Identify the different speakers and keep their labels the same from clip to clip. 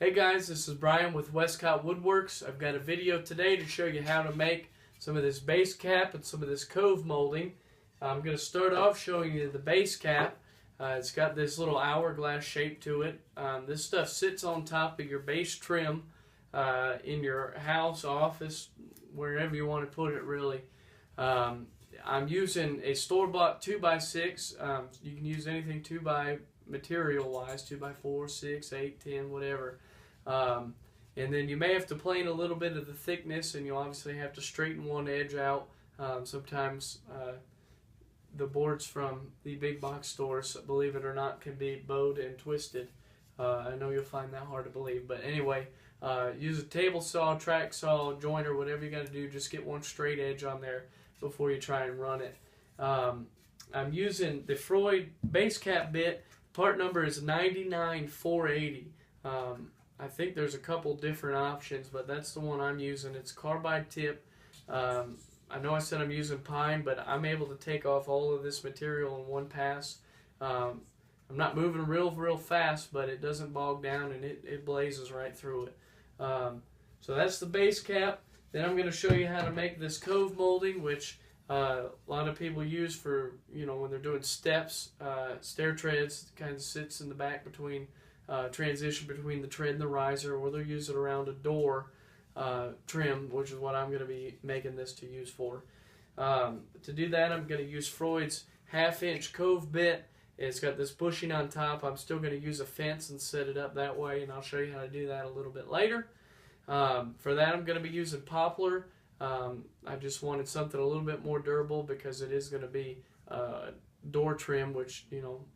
Speaker 1: Hey guys, this is Brian with Westcott Woodworks. I've got a video today to show you how to make some of this base cap and some of this cove molding. I'm going to start off showing you the base cap. It's got this little hourglass shape to it. This stuff sits on top of your base trim in your house, office, wherever you want to put it really. I'm using a store-bought 2x6. You can use anything 2x material-wise, 2x4, 6, 8, 10, whatever. And then you may have to plane a little bit of the thickness, and you obviously have to straighten one edge out. Sometimes the boards from the big box stores, believe it or not, can be bowed and twisted. I know you'll find that hard to believe, but anyway, use a table saw, track saw, joiner, whatever you got to do. Just get one straight edge on there before you try and run it. I'm using the Freud base cap bit. Part number is 99480. I think there's a couple different options, but that's the one I'm using. It's carbide tip. I know I said I'm using pine, but I'm able to take off all of this material in one pass. I'm not moving real fast, but it doesn't bog down, and it blazes right through it. So that's the base cap. Then I'm going to show you how to make this cove molding, which a lot of people use for, when they're doing steps, stair treads. It kind of sits in the back between transition between the tread and the riser, or they'll use it around a door trim, which is what I'm going to be making this to use for. To do that, I'm going to use Freud's 1/2-inch cove bit. It's got this bushing on top. I'm still going to use a fence and set it up that way, and I'll show you how to do that a little bit later. For that, I'm going to be using poplar. I just wanted something a little bit more durable because it is going to be door trim, which,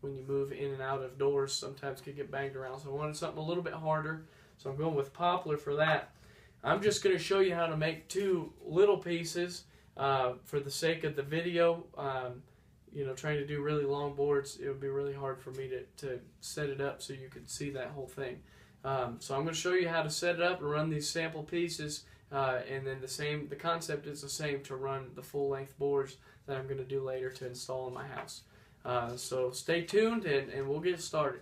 Speaker 1: when you move in and out of doors, sometimes can get banged around. So I wanted something a little bit harder, so I'm going with poplar for that. I'm just going to show you how to make two little pieces for the sake of the video. Trying to do really long boards, it would be really hard for me to set it up so you could see that whole thing. So I'm going to show you how to set it up and run these sample pieces, and then the concept is the same to run the full-length boards that I'm going to do later to install in my house. So stay tuned, and we'll get started.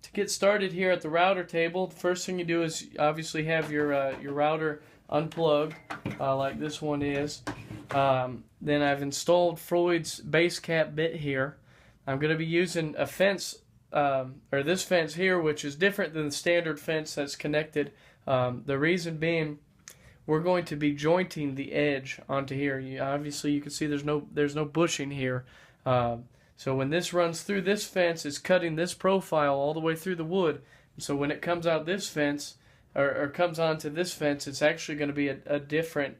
Speaker 1: To get started here at the router table, the first thing you do is obviously have your router unplugged, like this one is. Then I've installed Freud's base cap bit here. I'm going to be using a fence, or this fence here, which is different than the standard fence that's connected. The reason being, we're going to be jointing the edge onto here. Obviously, you can see there's no bushing here. So when this runs through this fence, it's cutting this profile all the way through the wood. So when it comes out this fence, or comes onto this fence, it's actually going to be a different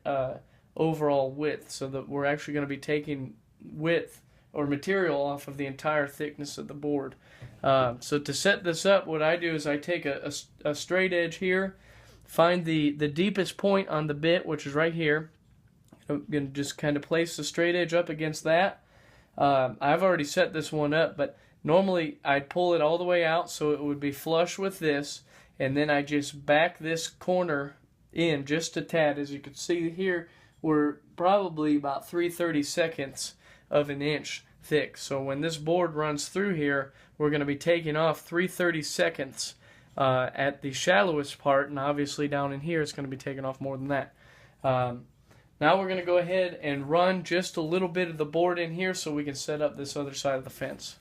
Speaker 1: overall width. So that we're actually going to be taking width or material off of the entire thickness of the board. So to set this up, what I do is I take a straight edge here, find the deepest point on the bit, which is right here. I'm going to just kind of place the straight edge up against that. I've already set this one up, but normally I'd pull it all the way out so it would be flush with this, and then I just back this corner in just a tad. As you can see here, we're probably about 3/32 of an inch thick. So when this board runs through here, we're going to be taking off 3/32 at the shallowest part, and obviously down in here it's going to be taking off more than that. Now we're going to go ahead and run just a little bit of the board in here so we can set up this other side of the fence.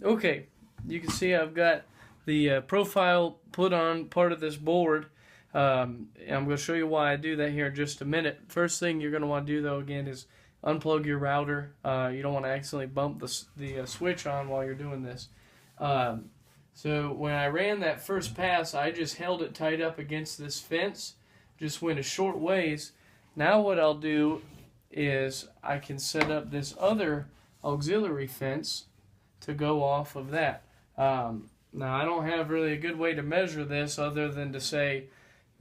Speaker 1: Okay, you can see I've got the profile put on part of this board. I'm going to show you why I do that here in just a minute. First thing you're going to want to do, though, again, is unplug your router. You don't want to accidentally bump the switch on while you're doing this. So when I ran that first pass, I just held it tight up against this fence, just went a short ways. Now what I'll do is I can set up this other auxiliary fence to go off of that. Now I don't have really a good way to measure this other than to say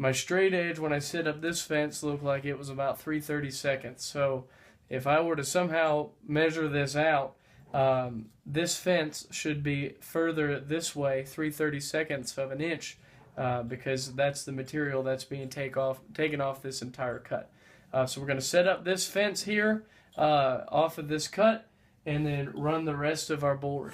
Speaker 1: my straight edge when I set up this fence looked like it was about 3/32. So if I were to somehow measure this out, this fence should be further this way, 3/32 of an inch, because that's the material that's being taken off this entire cut. So we're going to set up this fence here off of this cut, and then run the rest of our board.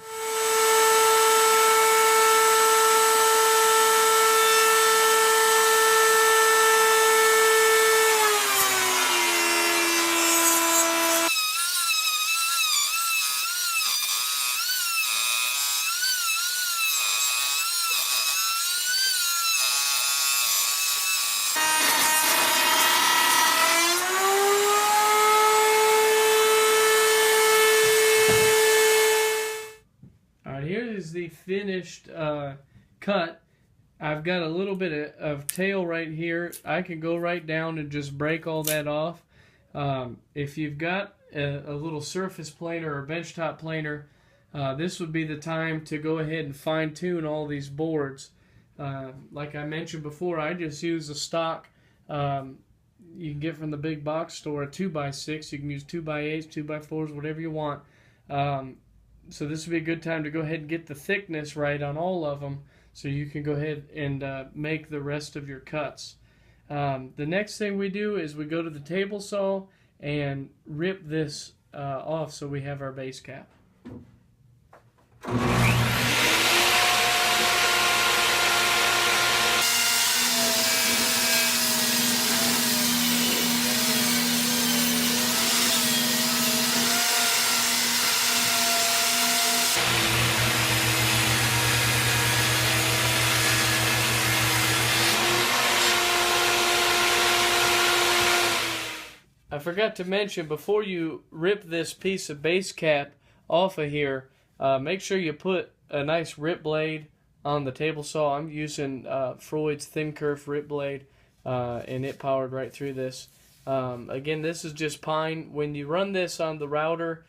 Speaker 1: Here is the finished cut. I've got a little bit of tail right here. I can go right down and just break all that off. If you've got a little surface planer or benchtop planer, this would be the time to go ahead and fine-tune all these boards. Like I mentioned before, I just use a stock you can get from the big box store, a 2x6. You can use 2x8s, 2x4s, whatever you want. So this would be a good time to go ahead and get the thickness right on all of them, so you can go ahead and make the rest of your cuts. The next thing we do is we go to the table saw and rip this off so we have our base cap. I forgot to mention, before you rip this piece of base cap off of here, make sure you put a nice rip blade on the table saw. I'm using Freud's thin curve rip blade, and it powered right through this. Again, this is just pine. When you run this on the router,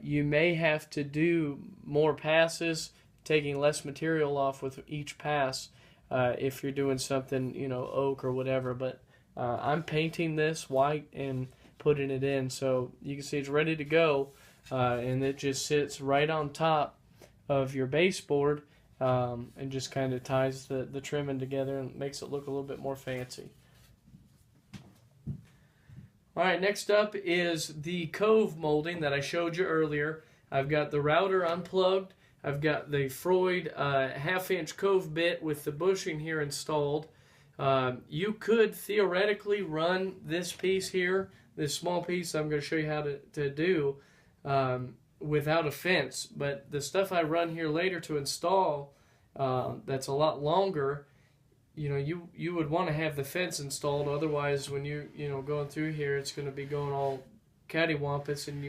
Speaker 1: you may have to do more passes, taking less material off with each pass if you're doing something, oak or whatever. But I'm painting this white and putting it in, so you can see it's ready to go, and it just sits right on top of your baseboard, and just kind of ties the trimming together and makes it look a little bit more fancy. Alright, next up is the Cove molding that I showed you earlier. I've got the router unplugged. I've got the Freud 1/2-inch Cove bit with the bushing here installed. You could theoretically run this piece here, this small piece I'm going to show you how to do, without a fence. But the stuff I run here later to install, that's a lot longer, you would want to have the fence installed. Otherwise, when you going through here, it's going to be going all cattywampus, and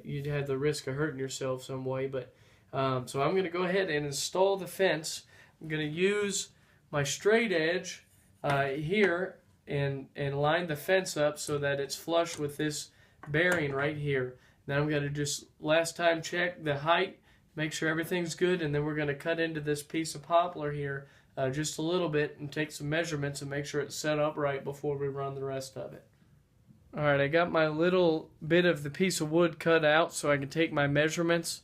Speaker 1: you'd have the risk of hurting yourself some way. But so I'm going to go ahead and install the fence. I'm going to use my straight edge here and line the fence up so that it's flush with this bearing right here. Then I'm going to just last time check the height, make sure everything's good, and then we're going to cut into this piece of poplar here just a little bit and take some measurements and make sure it's set up right before we run the rest of it. Alright, I got my little bit of the piece of wood cut out so I can take my measurements.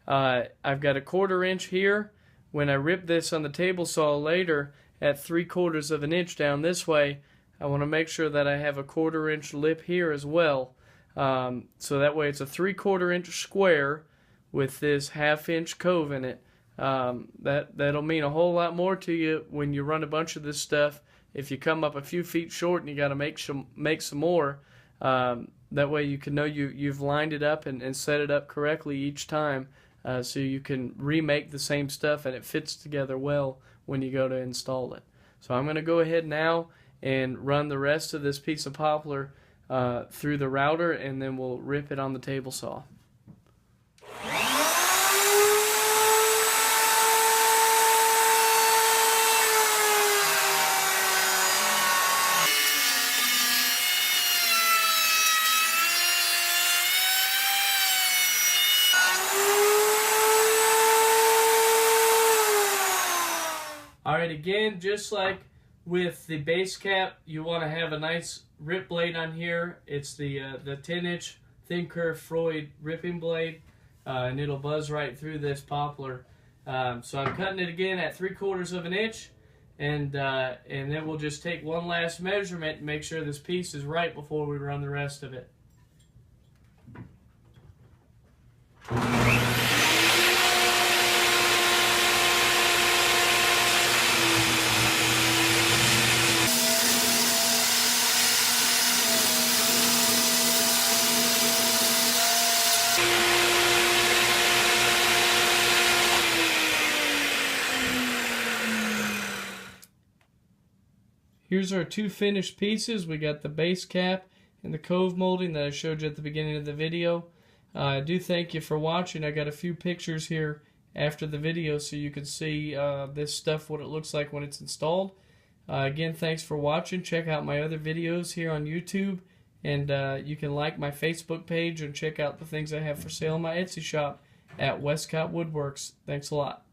Speaker 1: I've got a 1/4 inch here. When I rip this on the table saw later at 3/4 of an inch down this way, I want to make sure that I have a 1/4 inch lip here as well. So that way it's a 3/4 inch square with this 1/2 inch cove in it. That'll mean a whole lot more to you when you run a bunch of this stuff. If you come up a few feet short and you got to make some more, that way you can know you've lined it up and set it up correctly each time. So you can remake the same stuff and it fits together well when you go to install it. So I'm going to go ahead now and run the rest of this piece of poplar through the router, and then we'll rip it on the table saw. Alright, again, just like with the base cap, you want to have a nice rip blade on here. It's the 10-inch thin curved Freud ripping blade, and it'll buzz right through this poplar. So I'm cutting it again at 3/4 of an inch, and then we'll just take one last measurement and make sure this piece is right before we run the rest of it. Here's our two finished pieces. We got the base cap and the Cove molding that I showed you at the beginning of the video. I do thank you for watching. I got a few pictures here after the video so you can see this stuff, what it looks like when it's installed. Again, thanks for watching. Check out my other videos here on YouTube, and you can like my Facebook page and check out the things I have for sale in my Etsy shop at Westcott Woodworks. Thanks a lot.